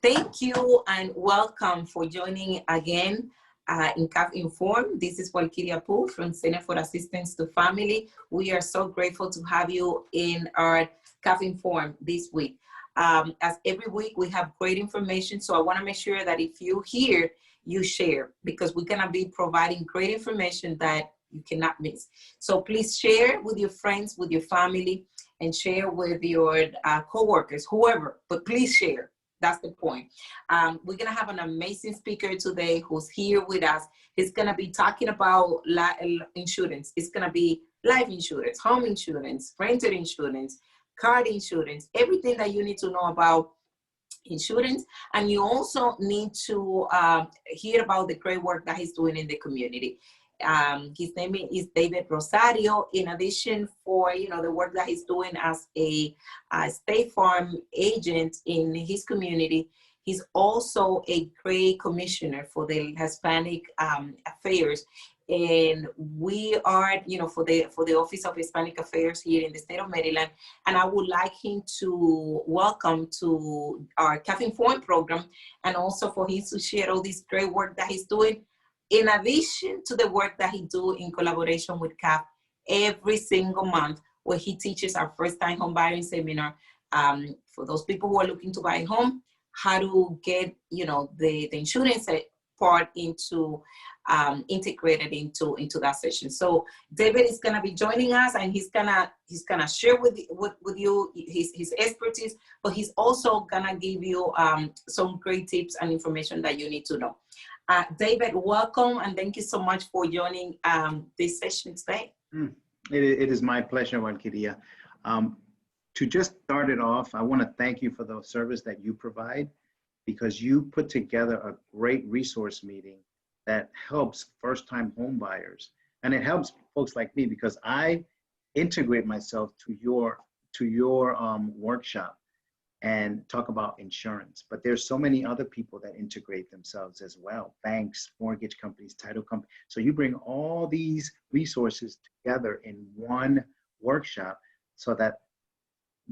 Thank you and welcome for joining again in CAF Inform. This is Walkiria from Center for Assistance to Family. We are so grateful to have you in our CAF Inform this week. As every week, we have great information, so I want to make sure that if you hear, you share, because we're going to be providing great information that you cannot miss. So please share with your friends, with your family, and share with your coworkers, whoever, but please share. That's the point. We're going to have an amazing speaker today who's here with us. He's going to be talking about insurance. It's going to be life insurance, home insurance, rented insurance, car insurance, everything that you need to know about insurance. And you also need to hear about the great work that he's doing in the community. His name is David Rosario. In addition for the work that he's doing as a State Farm agent in his community, he's also a great commissioner for the Hispanic affairs. And we are, for the Office of Hispanic Affairs here in the state of Maryland. And I would like him to welcome to our CAF Inform program, and also for him to share all this great work that he's doing, in addition to the work that he do in collaboration with CAF every single month, where he teaches our first-time home buying seminar for those people who are looking to buy a home, how to get the insurance part into integrated into that session. So David is gonna be joining us, and he's gonna share with you his expertise, but he's also gonna give you some great tips and information that you need to know. David, welcome, and thank you so much for joining this session today. It is my pleasure, Walkiria. To just start it off, I want to thank you for the service that you provide, because you put together a great resource meeting that helps first-time home buyers, and it helps folks like me because I integrate myself to your workshop and talk about insurance. But there's so many other people that integrate themselves as well: banks, mortgage companies, title companies. So you bring all these resources together in one workshop so that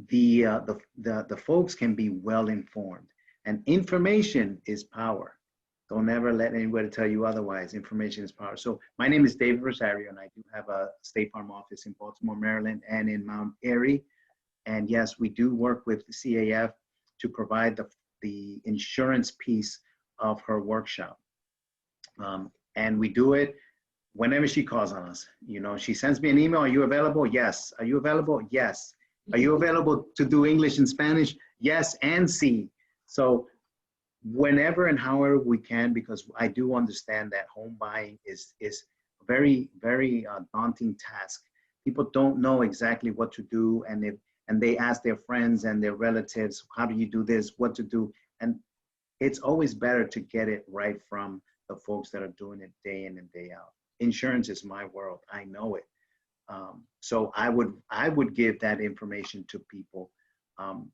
the folks can be well informed. And information is power. Don't ever let anybody tell you otherwise. Information is power. So my name is David Rosario, and I do have a State Farm office in Baltimore, Maryland, and in Mount Airy. And yes, we do work with the CAF to provide the insurance piece of her workshop. And we do it whenever she calls on us. She sends me an email: are you available? Yes. Are you available? Yes. Are you available to do English and Spanish? Yes, and C. So whenever and however we can, because I do understand that home buying is a very, very daunting task. People don't know exactly what to do, and they ask their friends and their relatives, how do you do this, what to do? And it's always better to get it right from the folks that are doing it day in and day out. Insurance is my world. I know it. So I would give that information to people,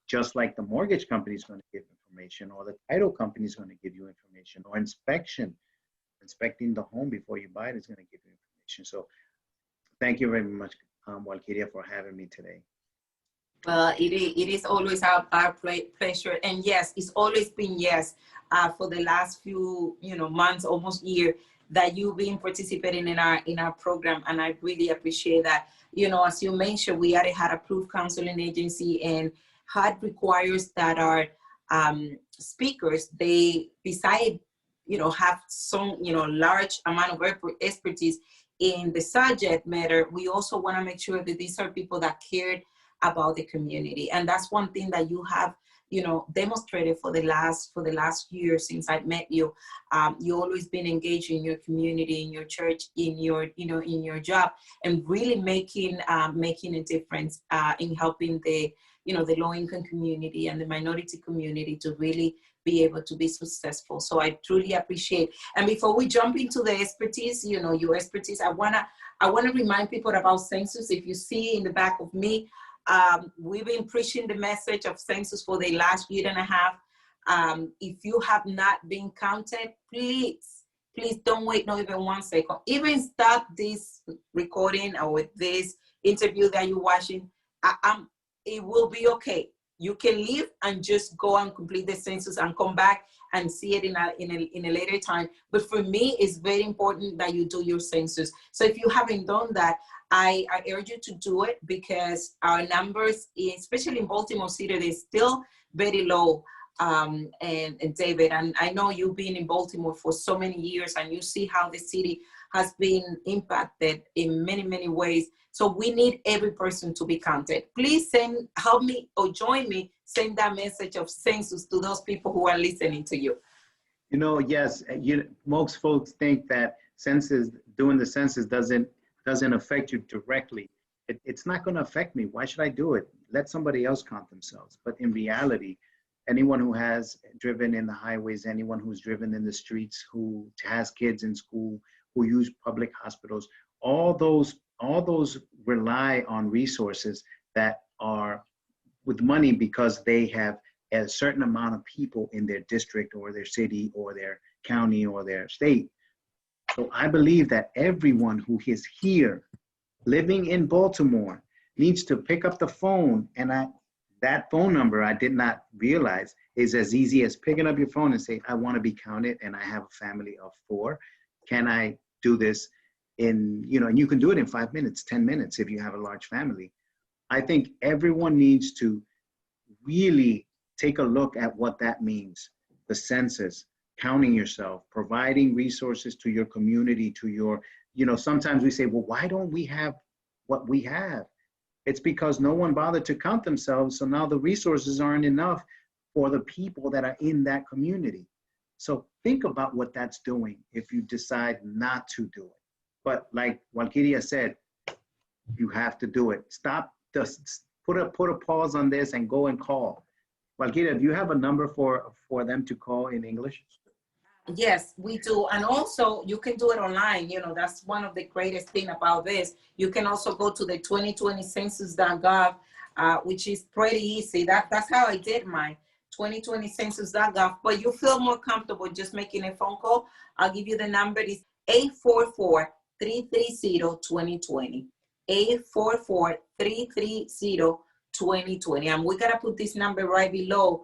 just like the mortgage company is going to give information, or the title company is going to give you information, or inspecting the home before you buy it is going to give you information. So thank you very much, Walkiria, for having me today. Well, it is always our pleasure, and yes, it's always been for the last few months, almost year, that you've been participating in our program, and I really appreciate that. As you mentioned, we already had approved counseling agency, and HUD requires that our speakers, they beside have some large amount of expertise in the subject matter. We also want to make sure that these are people that cared about the community, and that's one thing that you have demonstrated for the last year since I met you. You always been engaged in your community, in your church, in your in your job, and really making a difference in helping the the low-income community and the minority community to really be able to be successful. So I truly appreciate. And before we jump into the expertise, your expertise, I wanna remind people about census. If you see in the back of me, we've been preaching the message of census for the last year and a half. If you have not been counted, please don't wait not even 1 second. Even stop this recording or with this interview that you're watching. It will be okay. you can leave and just go and complete the census and come back and see it in a later time. But for me, it's very important that you do your census. So if you haven't done that, I urge you to do it, because our numbers, especially in Baltimore City, they're still very low. And David, and I know you've been in Baltimore for so many years, and you see how the city has been impacted in many, many ways. So we need every person to be counted. Please help me or join me, send that message of census to those people who are listening to you. You know, yes, most folks think that doing the census doesn't affect you directly. It's not going to affect me. Why should I do it? Let somebody else count themselves. But in reality, anyone who has driven in the highways, anyone who's driven in the streets, who has kids in school, who use public hospitals, all those rely on resources that are with money, because they have a certain amount of people in their district or their city or their county or their state. So I believe that everyone who is here living in Baltimore needs to pick up the phone, and that phone number, I did not realize, is as easy as picking up your phone and say, I want to be counted and I have a family of 4. Can I do this and you can do it in 5 minutes, 10 minutes if you have a large family. I think everyone needs to really take a look at what that means. The census, counting yourself, providing resources to your community, to your, sometimes we say, well, why don't we have what we have? It's because no one bothered to count themselves. So now the resources aren't enough for the people that are in that community. So think about what that's doing if you decide not to do it. But like Walkiria said, you have to do it. Stop, just put a pause on this and go and call. Walkiria, do you have a number for them to call in English? Yes, we do. And also you can do it online. That's one of the greatest thing about this. You can also go to the 2020census.gov, which is pretty easy. That's how I did mine, 2020census.gov. But you feel more comfortable just making a phone call. I'll give you the number. It's 844-330-2020. 844-330-2020. And we're gonna put this number right below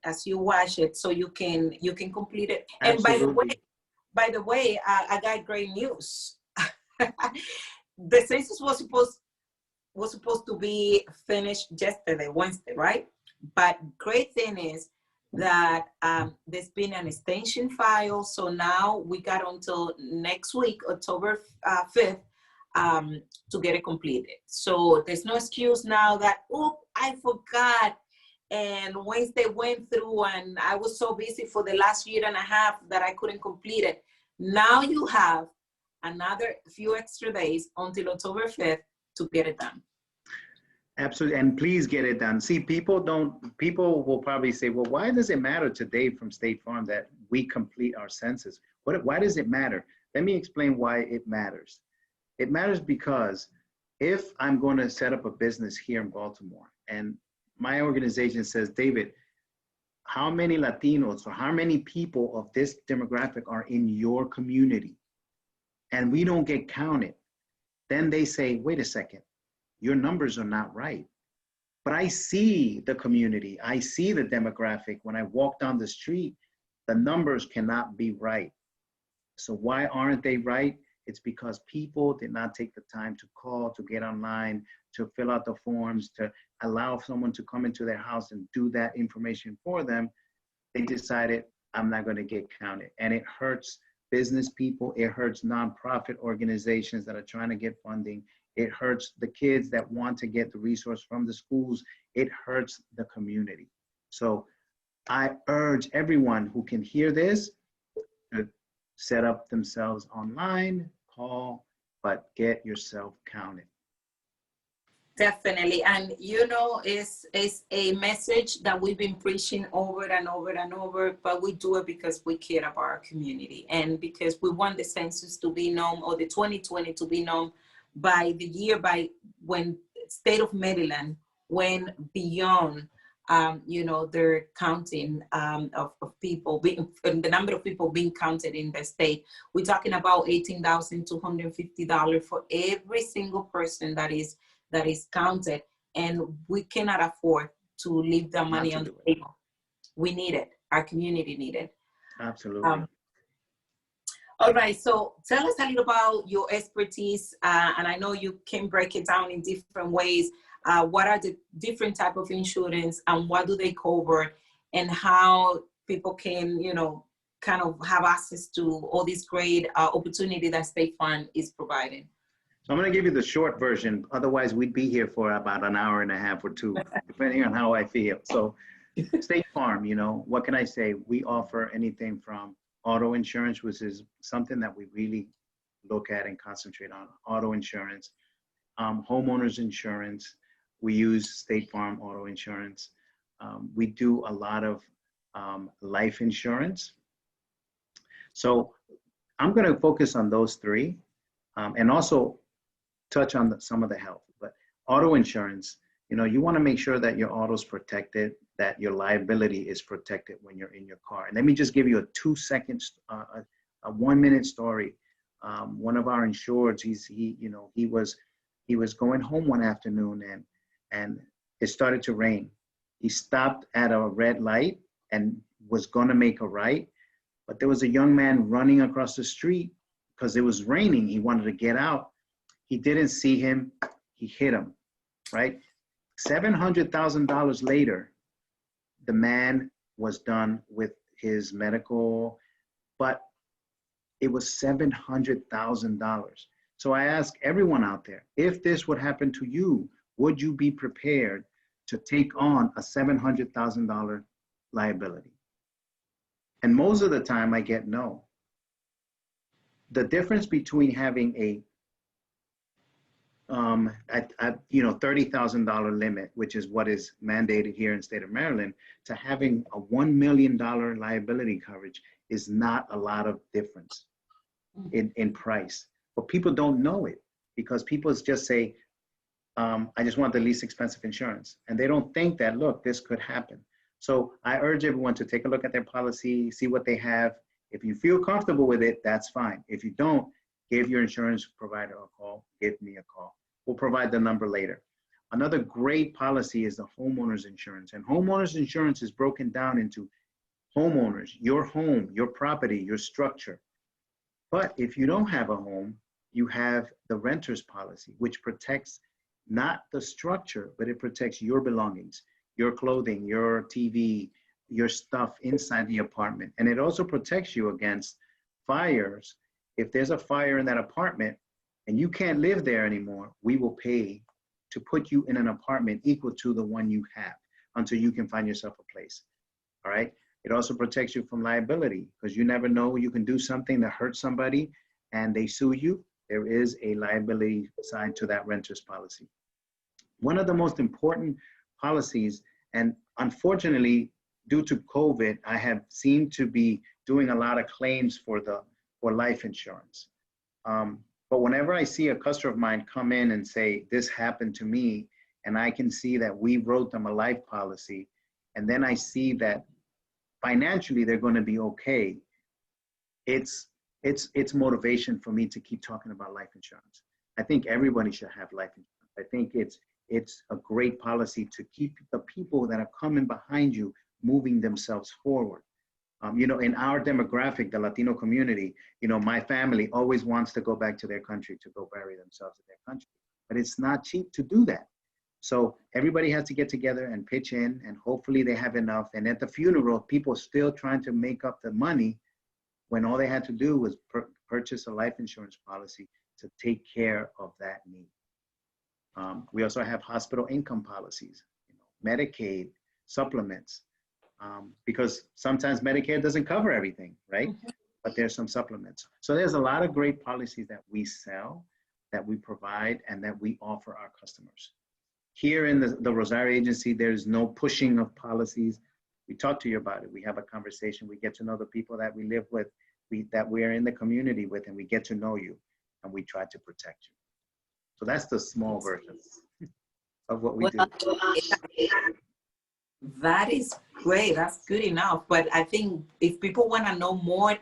as you watch it, so you can complete it. Absolutely. And by the way, I got great news. The census was supposed to be finished yesterday, Wednesday, right? But great thing is that there's been an extension file, so now we got until next week, October 5th, to get it completed. So there's no excuse now that, oh, I forgot, and Wednesday went through and I was so busy for the last year and a half that I couldn't complete it. Now you have another few extra days until October 5th to get it done. Absolutely, and please get it done. See, people will probably say, well, why does it matter to Dave from State Farm that we complete our census? Why does it matter? Let me explain why it matters. It matters because if I'm going to set up a business here in Baltimore and my organization says, David, how many Latinos or how many people of this demographic are in your community, and we don't get counted, then they say, wait a second, your numbers are not right. But I see the community, I see the demographic. When I walk down the street, the numbers cannot be right. So why aren't they right? It's because people did not take the time to call, to get online, to fill out the forms, to allow someone to come into their house and do that information for them. They decided, I'm not going to get counted. And it hurts business people. It hurts nonprofit organizations that are trying to get funding. It hurts the kids that want to get the resource from the schools. It hurts the community. So I urge everyone who can hear this to set up themselves online, call, but get yourself counted. Definitely. And it's a message that we've been preaching over and over and over, but we do it because we care about our community and because we want the census to be known, or the 2020 to be known by the year when state of Maryland went beyond their counting of people, the number of people being counted in the state. We're talking about $18,250 for every single person that is counted, and we cannot afford to leave the not money to on do the it. table. We need it. Our community need it. Absolutely. All right, so tell us a little about your expertise, and I know you can break it down in different ways. What are the different type of insurance, and what do they cover, and how people can, you know, kind of have access to all this great opportunity that State Farm is providing? So I'm going to give you the short version. Otherwise, we'd be here for about an hour and a half or two, depending on how I feel. So State Farm, you know, what can I say? We offer anything from auto insurance, which is something that we really look at and concentrate on. Auto insurance, homeowners insurance. We use State Farm auto insurance. We do a lot of life insurance. So I'm going to focus on those three, and also touch on some of the health. But auto insurance, you know, you want to make sure that your auto's protected, that your liability is protected when you're in your car. And let me just give you a 2-second, a 1-minute story. One of our insureds, he was going home one afternoon, and it started to rain. He stopped at a red light and was going to make a right, but there was a young man running across the street because it was raining. He wanted to get out. He didn't see him. He hit him, right? $700,000 later, the man was done with his medical, but it was $700,000. So I ask everyone out there, if this would happen to you, would you be prepared to take on a $700,000 liability? And most of the time I get no. The difference between having a $30,000 limit, which is what is mandated here in the state of Maryland, to having a $1 million liability coverage is not a lot of difference in price. But people don't know it because people just say, I just want the least expensive insurance. And they don't think that, look, this could happen. So I urge everyone to take a look at their policy, see what they have. If you feel comfortable with it, that's fine. If you don't, give your insurance provider a call, give me a call. We'll provide the number later. Another great policy is the homeowners insurance. And homeowners insurance is broken down into homeowners, your home, your property, your structure. But if you don't have a home, you have the renter's policy, which protects not the structure, but it protects your belongings, your clothing, your TV, your stuff inside the apartment. And it also protects you against fires. If there's a fire in that apartment and you can't live there anymore, we will pay to put you in an apartment equal to the one you have until you can find yourself a place. All right. It also protects you from liability because you never know, you can do something that hurts somebody and they sue you. There is a liability side to that renter's policy. One of the most important policies, and unfortunately, due to COVID, I have seemed to be doing a lot of claims for life insurance. But whenever I see a customer of mine come in and say, this happened to me, and I can see that we wrote them a life policy, and then I see that financially they're going to be okay, it's motivation for me to keep talking about life insurance. I think everybody should have life insurance. I think it's a great policy to keep the people that are coming behind you moving themselves forward. In our demographic, the Latino community, my family always wants to go back to their country to go bury themselves in their country, but it's not cheap to do that. So everybody has to get together and pitch in, and hopefully they have enough. And at the funeral, people still trying to make up the money when all they had to do was purchase a life insurance policy to take care of that need. We also have hospital income policies, Medicaid, supplements, because sometimes Medicare doesn't cover everything, right? Mm-hmm. But there's some supplements. So there's a lot of great policies that we sell, that we provide, and that we offer our customers. Here in the Rosario agency, there's no pushing of policies. We talk to you about it. We have a conversation. We get to know the people that we live with, that we're in the community with, and we get to know you, and we try to protect you. So that's the small version of what we do. That is great. That's good enough. But I think if people want to know more,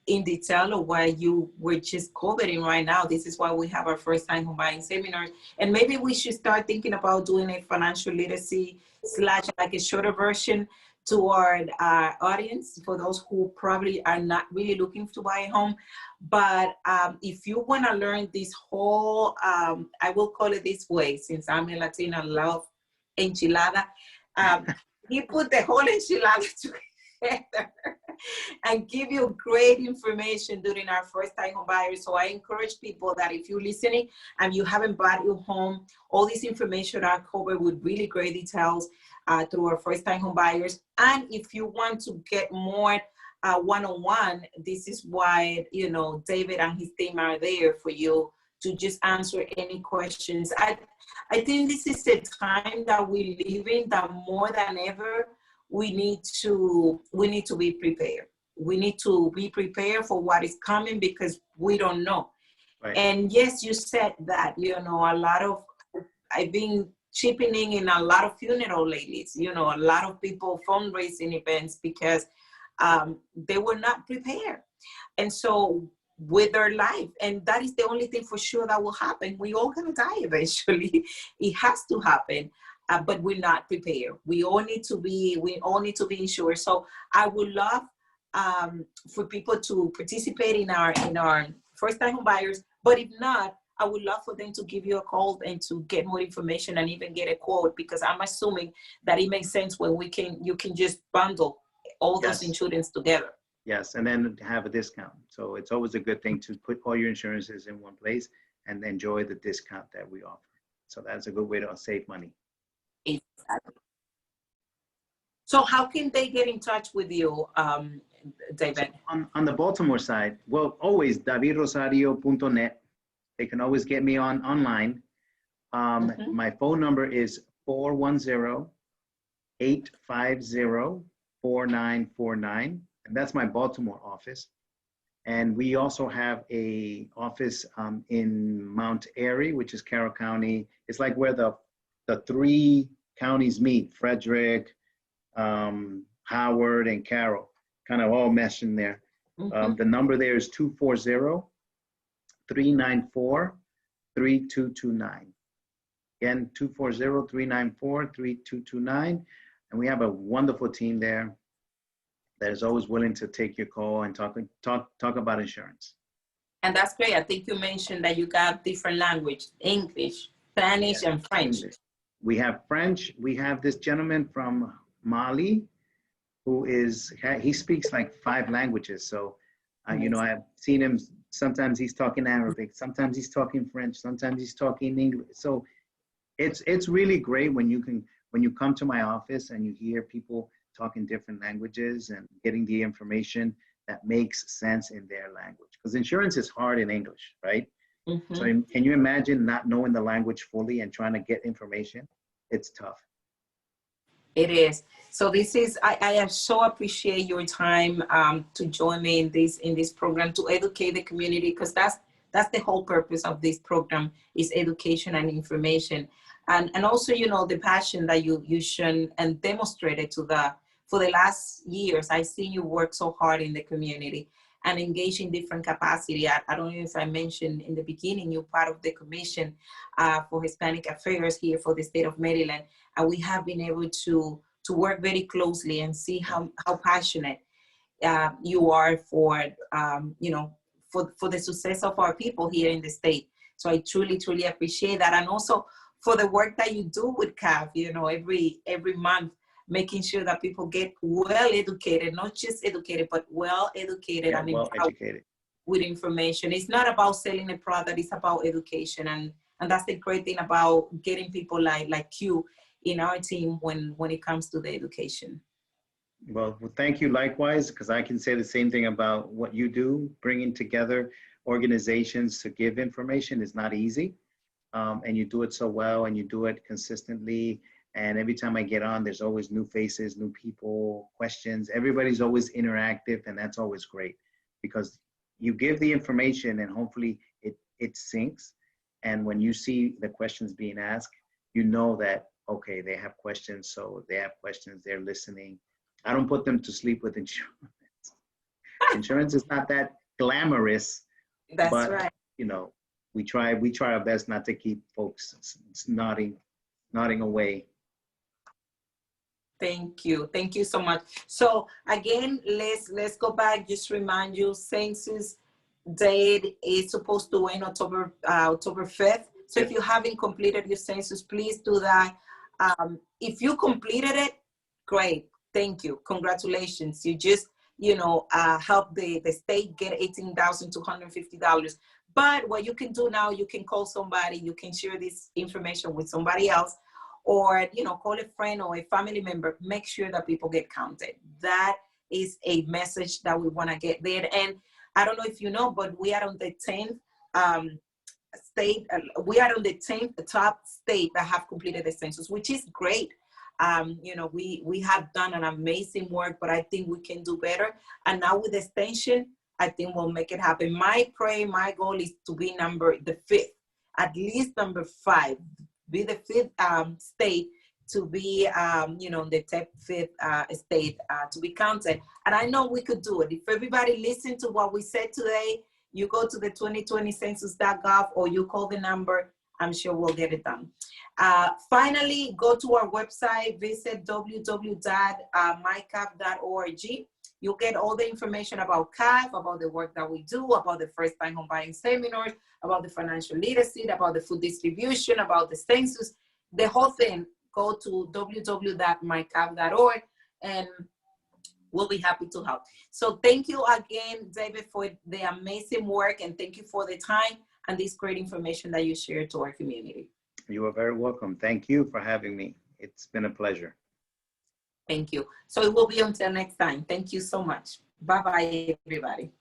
in detail of what you were just covering right now. This is why we have our first time home buying seminars. And maybe we should start thinking about doing a financial literacy slash like a shorter version to our audience for those who probably are not really looking to buy a home. But if you want to learn this whole, I will call it this way, since I'm a Latina, love enchilada. He put the whole enchilada together and give you great information during our first time home buyers. So I encourage people that if you're listening and you haven't bought your home, all this information are covered with really great details through our first time home buyers. And if you want to get more one-on-one, this is why, you know, David and his team are there for you to just answer any questions. I think this is the time that we live in, that more than ever, we need to be prepared. We need to be prepared for what is coming because we don't know. Right. And yes, you said that, you know, I've been chipping in a lot of funeral lately, you know, a lot of people fundraising events because they were not prepared. And so with their life, and that is the only thing for sure that will happen. We all gonna die eventually. It has to happen. But we're not prepared. We all need to be insured. So I would love for people to participate in our first time home buyers. But if not, I would love for them to give you a call and to get more information and even get a quote, because I'm assuming that it makes sense when you can just bundle all those insurance together. Yes, and then have a discount. So it's always a good thing to put all your insurances in one place and enjoy the discount that we offer. So that's a good way to save money. Exactly. So how can they get in touch with you, David? So on the Baltimore side, well, always davidrosario.net. They can always get me online. My phone number is 410-850-4949. And that's my Baltimore office. And we also have a office in Mount Airy, which is Carroll County. It's like where the three counties meet, Frederick, Howard, and Carroll, kind of all meshed in there. The number there is 240-394-3229. Again, 240-394-3229. And we have a wonderful team there that is always willing to take your call and talk about insurance. And that's great. I think you mentioned that you got different language, English, Spanish, and French. English. We have French. We have this gentleman from Mali who he speaks like 5 languages. So, you know, I've seen him, sometimes he's talking Arabic, sometimes he's talking French, sometimes he's talking English. So it's really great when you come to my office and you hear people talking different languages and getting the information that makes sense in their language. Because insurance is hard in English, right? So can you imagine not knowing the language fully and trying to get information? It's tough. It is. So this is, I so appreciate your time to join me in this program to educate the community, because that's the whole purpose of this program, is education and information. And also, you know, the passion that you shown and demonstrated for the last years. I've seen you work so hard in the community and engage in different capacity. I don't know if I mentioned in the beginning, you're part of the commission for Hispanic Affairs here for the state of Maryland. And we have been able to work very closely and see how passionate you are for, you know, for the success of our people here in the state. So I truly, truly appreciate that. And also for the work that you do with CAF, you know, every month, making sure that people get well educated, not just educated, but well educated and well educated with information. It's not about selling a product, it's about education. And that's the great thing about getting people like you in our team when it comes to the education. Well, thank you likewise, because I can say the same thing about what you do. Bringing together organizations to give information is not easy. And you do it so well, and you do it consistently. And every time I get on, there's always new faces, new people, questions. Everybody's always interactive, and that's always great, because you give the information and hopefully it sinks. And when you see the questions being asked, you know that, okay, they have questions, so they have questions, they're listening. I don't put them to sleep with insurance. Insurance is not that glamorous, That's but right. you know, we try our best not to keep folks nodding away. Thank you so much. So again, let's go back. Just remind you, census date is supposed to end October 5th. So if Yep. you haven't completed your census, please do that. If you completed it, great. Thank you. Congratulations. You just, help the state get $18,250. But what you can do now, you can call somebody, you can share this information with somebody else, or, call a friend or a family member. Make sure that people get counted. That is a message that we want to get there. And I don't know if you know, but we are on the 10th state. We are on the 10th top state that have completed the census, which is great. We have done an amazing work, but I think we can do better. And now with the extension, I think we'll make it happen. My goal is to be the fifth, at least number 5, be the fifth state to be, the top fifth state to be counted. And I know we could do it. If everybody listened to what we said today, you go to the 2020census.gov or you call the number, I'm sure we'll get it done. Finally, go to our website, visit www.mycaf.org. You'll get all the information about CAF, about the work that we do, about the first-time home buying seminars, about the financial literacy, about the food distribution, about the census, the whole thing. Go to www.mycaf.org and we'll be happy to help. So thank you again, David, for the amazing work, and thank you for the time and this great information that you shared to our community. You are very welcome. Thank you for having me. It's been a pleasure. Thank you. So it will be until next time. Thank you so much. Bye-bye, everybody.